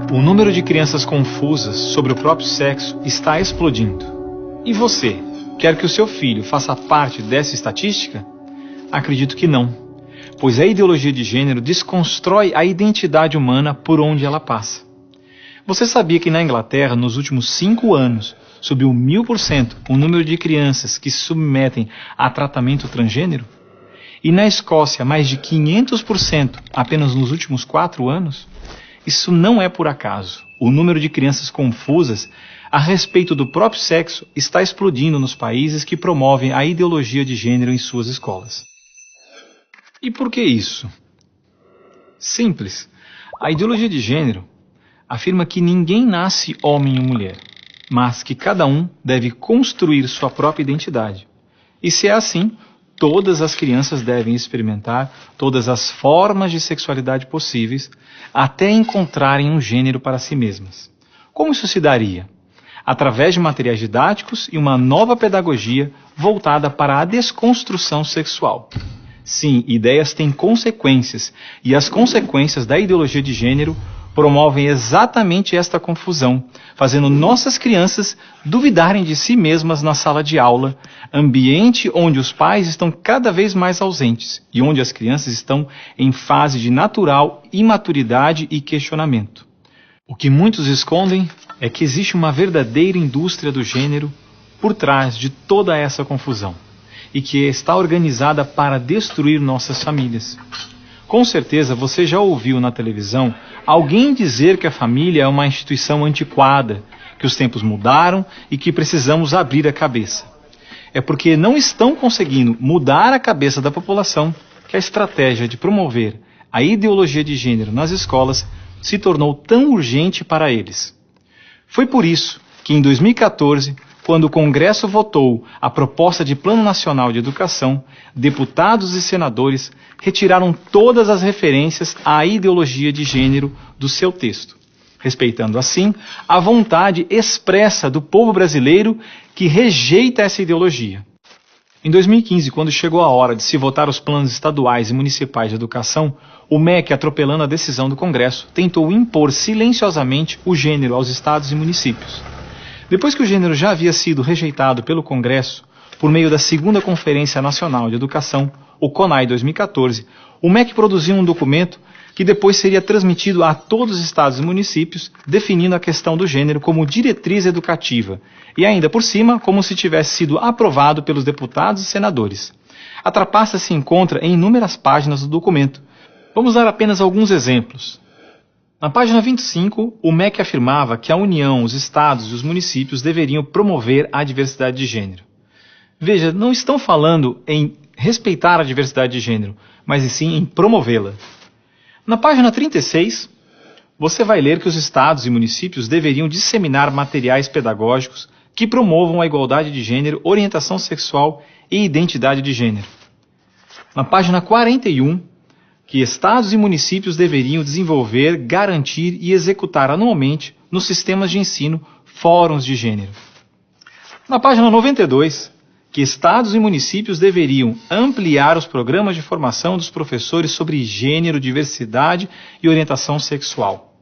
O número de crianças confusas sobre o próprio sexo está explodindo. E você, quer que o seu filho faça parte dessa estatística? Acredito que não, pois a ideologia de gênero desconstrói a identidade humana por onde ela passa. Você sabia que na Inglaterra, nos últimos 5 anos, subiu 1000% o número de crianças que se submetem a tratamento transgênero? E na Escócia, mais de 500% apenas nos últimos 4 anos? Isso não é por acaso. O número de crianças confusas a respeito do próprio sexo está explodindo nos países que promovem a ideologia de gênero em suas escolas. E por que isso? Simples. A ideologia de gênero afirma que ninguém nasce homem ou mulher, mas que cada um deve construir sua própria identidade. E se é assim, todas as crianças devem experimentar todas as formas de sexualidade possíveis até encontrarem um gênero para si mesmas. Como isso se daria? Através de materiais didáticos e uma nova pedagogia voltada para a desconstrução sexual. Sim, ideias têm consequências, e as consequências da ideologia de gênero promovem exatamente esta confusão, fazendo nossas crianças duvidarem de si mesmas na sala de aula, ambiente onde os pais estão cada vez mais ausentes e onde as crianças estão em fase de natural imaturidade e questionamento. O que muitos escondem é que existe uma verdadeira indústria do gênero por trás de toda essa confusão e que está organizada para destruir nossas famílias. Com certeza você já ouviu na televisão alguém dizer que a família é uma instituição antiquada, que os tempos mudaram e que precisamos abrir a cabeça. É porque não estão conseguindo mudar a cabeça da população que a estratégia de promover a ideologia de gênero nas escolas se tornou tão urgente para eles. Foi por isso que em 2014, quando o Congresso votou a proposta de Plano Nacional de Educação, deputados e senadores retiraram todas as referências à ideologia de gênero do seu texto, respeitando assim a vontade expressa do povo brasileiro que rejeita essa ideologia. Em 2015, quando chegou a hora de se votar os planos estaduais e municipais de educação, o MEC, atropelando a decisão do Congresso, tentou impor silenciosamente o gênero aos estados e municípios. Depois que o gênero já havia sido rejeitado pelo Congresso, por meio da segunda Conferência Nacional de Educação, o CONAE 2014, o MEC produziu um documento que depois seria transmitido a todos os estados e municípios, definindo a questão do gênero como diretriz educativa, e ainda por cima, como se tivesse sido aprovado pelos deputados e senadores. A trapaça se encontra em inúmeras páginas do documento. Vamos dar apenas alguns exemplos. Na página 25, o MEC afirmava que a União, os estados e os municípios deveriam promover a diversidade de gênero. Veja, não estão falando em respeitar a diversidade de gênero, mas sim em promovê-la. Na página 36, você vai ler que os estados e municípios deveriam disseminar materiais pedagógicos que promovam a igualdade de gênero, orientação sexual e identidade de gênero. Na página 41, que estados e municípios deveriam desenvolver, garantir e executar anualmente nos sistemas de ensino fóruns de gênero. Na página 92, que estados e municípios deveriam ampliar os programas de formação dos professores sobre gênero, diversidade e orientação sexual.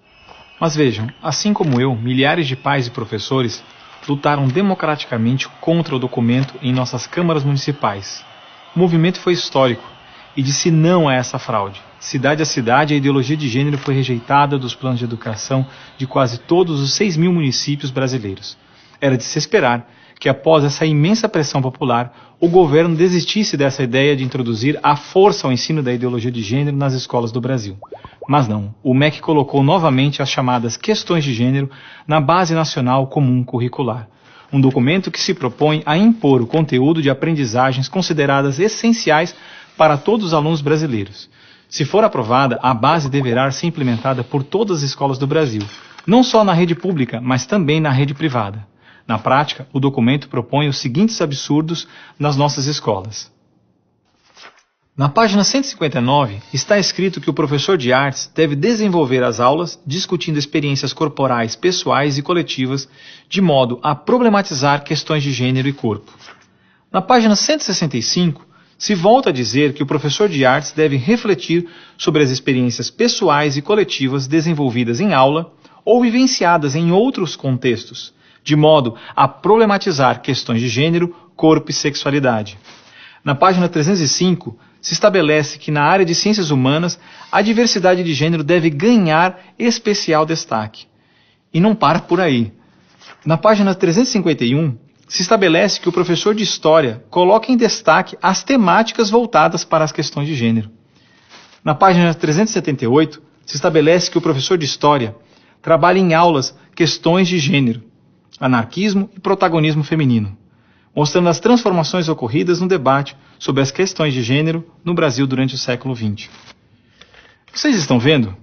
Mas vejam, assim como eu, milhares de pais e professores lutaram democraticamente contra o documento em nossas câmaras municipais. O movimento foi histórico e disse não a essa fraude. Cidade a cidade, a ideologia de gênero foi rejeitada dos planos de educação de quase todos os 6.000 municípios brasileiros. Era de se esperar que após essa imensa pressão popular, o governo desistisse dessa ideia de introduzir à força o ensino da ideologia de gênero nas escolas do Brasil. Mas não, o MEC colocou novamente as chamadas questões de gênero na Base Nacional Comum Curricular, um documento que se propõe a impor o conteúdo de aprendizagens consideradas essenciais para todos os alunos brasileiros. Se for aprovada, a base deverá ser implementada por todas as escolas do Brasil, não só na rede pública, mas também na rede privada. Na prática, o documento propõe os seguintes absurdos nas nossas escolas. Na página 159, está escrito que o professor de artes deve desenvolver as aulas discutindo experiências corporais, pessoais e coletivas, de modo a problematizar questões de gênero e corpo. Na página 165, se volta a dizer que o professor de artes deve refletir sobre as experiências pessoais e coletivas desenvolvidas em aula ou vivenciadas em outros contextos, de modo a problematizar questões de gênero, corpo e sexualidade. Na página 305, se estabelece que na área de ciências humanas, a diversidade de gênero deve ganhar especial destaque. E não para por aí. Na página 351, se estabelece que o professor de História coloca em destaque as temáticas voltadas para as questões de gênero. Na página 378, se estabelece que o professor de História trabalha em aulas questões de gênero, anarquismo e protagonismo feminino, mostrando as transformações ocorridas no debate sobre as questões de gênero no Brasil durante o século XX. Vocês estão vendo?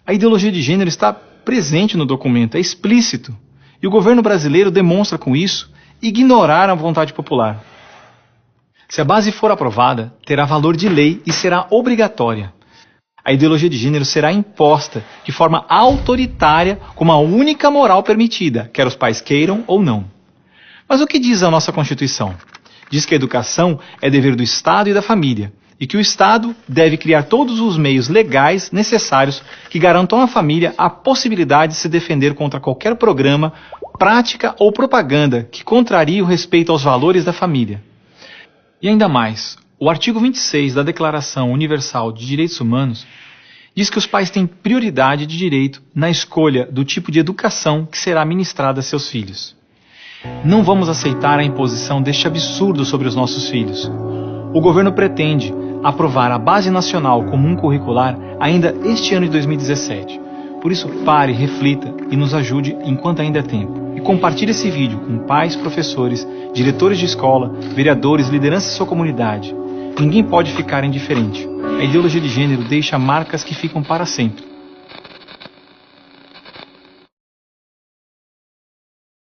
A ideologia de gênero está presente no documento, é explícito, e o governo brasileiro demonstra com isso ignorar a vontade popular. Se a base for aprovada, terá valor de lei e será obrigatória. A ideologia de gênero será imposta de forma autoritária como a única moral permitida, quer os pais queiram ou não. Mas o que diz a nossa Constituição? Diz que a educação é dever do Estado e da família, e que o Estado deve criar todos os meios legais necessários que garantam à família a possibilidade de se defender contra qualquer programa, prática ou propaganda que contrarie o respeito aos valores da família. E ainda mais, o artigo 26 da Declaração Universal de Direitos Humanos diz que os pais têm prioridade de direito na escolha do tipo de educação que será ministrada a seus filhos. Não vamos aceitar a imposição deste absurdo sobre os nossos filhos. O governo pretende aprovar a Base Nacional Comum Curricular ainda este ano de 2017. Por isso, pare, reflita e nos ajude enquanto ainda é tempo. E compartilhe esse vídeo com pais, professores, diretores de escola, vereadores, lideranças de sua comunidade. Ninguém pode ficar indiferente. A ideologia de gênero deixa marcas que ficam para sempre.